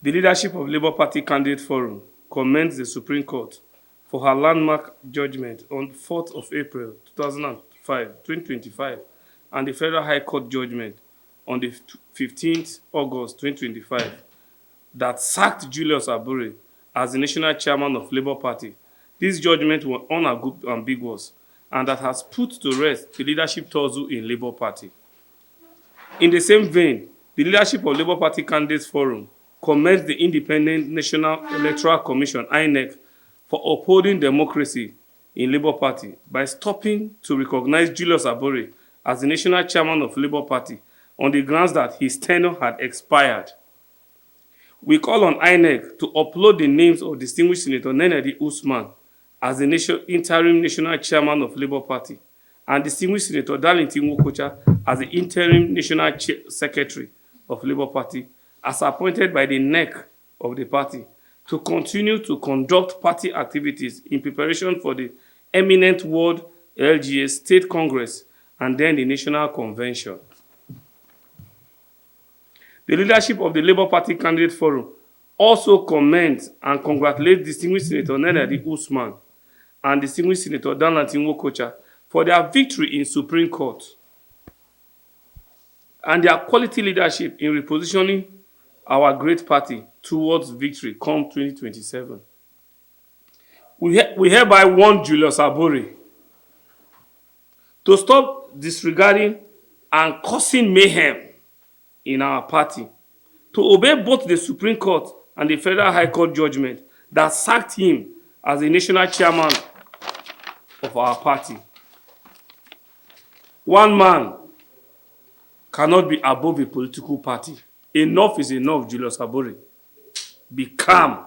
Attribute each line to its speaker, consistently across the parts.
Speaker 1: The leadership of Labour Party Candidate Forum commends the Supreme Court for her landmark judgment on 4th of April 2025 and the Federal High Court judgment on the 15th August 2025 that sacked Julius Abure as the national chairman of Labour Party. These judgments were unambiguous and that has put to rest the leadership tussle in Labour Party. In the same vein, the leadership of Labour Party Candidates Forum commends the Independent National Electoral Commission (INEC) for upholding democracy in Labour Party by stopping to recognize Julius Abure as the national chairman of Labour Party on the grounds that his tenure had expired. We call on INEC to upload the names of distinguished Senator Nenedi Usman as the interim national chairman of Labour Party and distinguished Senator Darlington Wokocha as the interim national secretary of Labour Party as appointed by the NEC of the party to continue to conduct party activities in preparation for the eminent World LGA State Congress and then the National Convention. The leadership of the Labour Party Candidate Forum also commends and congratulates distinguished Senator Nenedi Usman and distinguished Senator Darlington Wokocha for their victory in Supreme Court and their quality leadership in repositioning our great party towards victory come 2027. We hereby warn Julius Abure to stop disregarding and causing mayhem in our party, to obey both the Supreme Court and the Federal High Court judgment that sacked him as the national chairman of our party. One man cannot be above a political party. Enough is enough, Julius Abure. Be calm.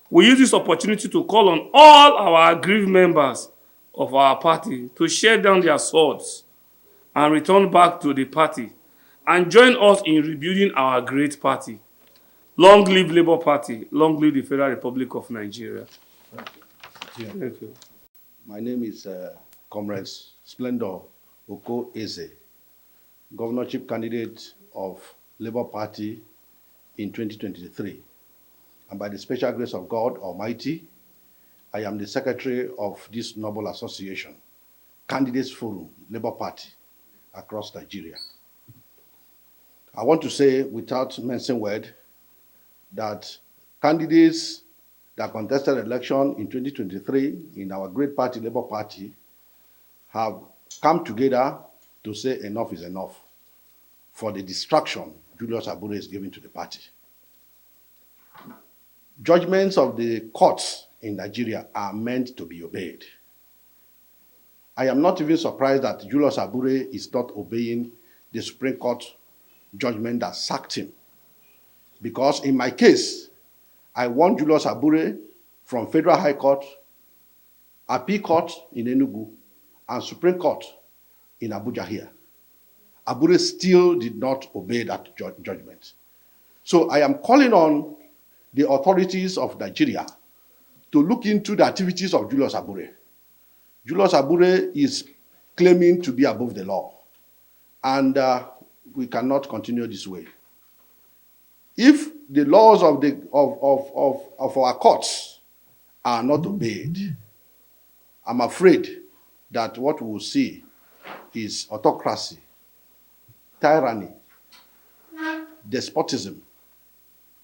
Speaker 1: We use this opportunity to call on all our aggrieved members of our party to share down their swords and return back to the party and join us in rebuilding our great party. Long live Labour Party. Long live the Federal Republic of Nigeria. Thank you.
Speaker 2: My name is Comrade Splendor Oko Eze, governorship candidate of Labour Party in 2023. And by the special grace of God Almighty, I am the secretary of this noble association, Candidates Forum, Labour Party, across Nigeria. I want to say, without mentioning word, that candidates that contested election in 2023 in our great party, Labour Party, have come together to say enough is enough for the distraction Julius Abure is giving to the party. Judgments of the courts in Nigeria are meant to be obeyed. I am not even surprised that Julius Abure is not obeying the Supreme Court judgment that sacked him. Because in my case, I won Julius Abure from Federal High Court, Appeal Court in Enugu, and Supreme Court in Abuja here. Abure still did not obey that judgment. So I am calling on the authorities of Nigeria to look into the activities of Julius Abure. Julius Abure is claiming to be above the law, and we cannot continue this way. If the laws of our courts are not obeyed, I'm afraid that what we will see is autocracy, tyranny, despotism,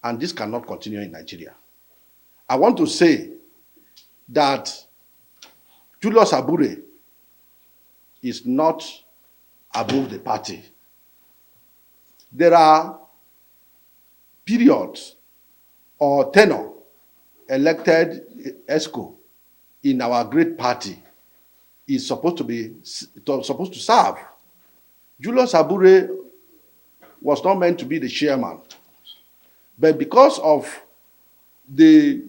Speaker 2: and this cannot continue in Nigeria. I want to say that Julius Abure is not above the party. There are periods or tenure elected ESCO in our great party is supposed to serve. Julius Abure was not meant to be the chairman, but because of the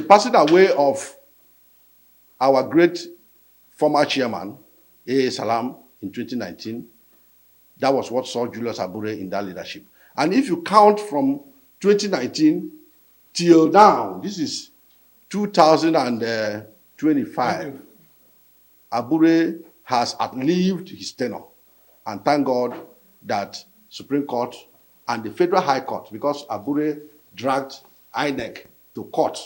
Speaker 2: passing away of our great former chairman, A. Salam, in 2019, that was what saw Julius Abure in that leadership. And if you count from 2019 till now, this is 2025, Abure has outlived his tenure. And thank God that Supreme Court And the Federal High Court, because Abure dragged INEC to court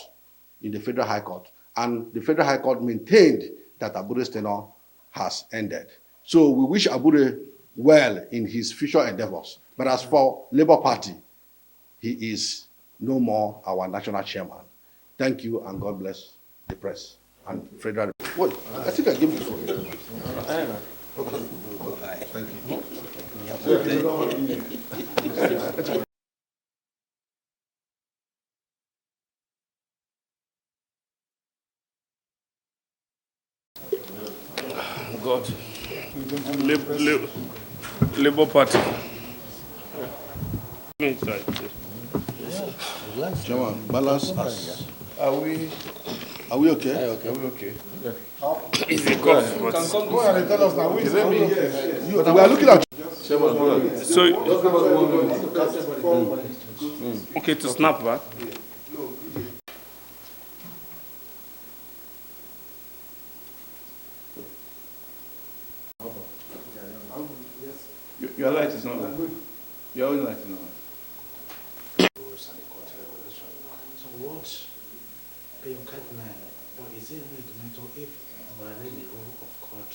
Speaker 2: in the Federal High Court, and the Federal High Court maintained that Abure's tenure has ended. So we wish Abure well in his future endeavors. But as for Labour Party, he is no more our national chairman. Thank you, and God bless the press and Federal. Wait, I think I gave this one. Okay. Thank you.
Speaker 1: God. Labour Party.
Speaker 2: Chairman, balance us. Are we okay? Are we okay? Yeah.
Speaker 1: It's a cough.
Speaker 3: You can come go ahead and tell us now. Is it me?
Speaker 2: We are looking at you.
Speaker 1: So, okay, to snap back.
Speaker 3: Your light is not on. Your own light is not on.
Speaker 4: So what your cardinal, or is it fundamental if violate the rule of court,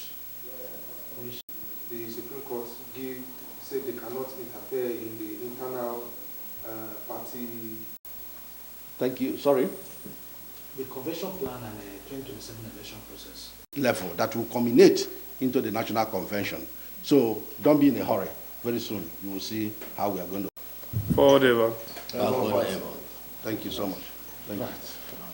Speaker 4: which
Speaker 5: the Supreme Court said they cannot interfere in the internal party.
Speaker 2: Thank you. Sorry.
Speaker 4: the convention plan and the 2027 election process?
Speaker 2: Level that will culminate into the national convention. So don't be in a hurry. Very soon you will see how we are going to.
Speaker 1: Forever.
Speaker 2: Thank you so much. Thank you.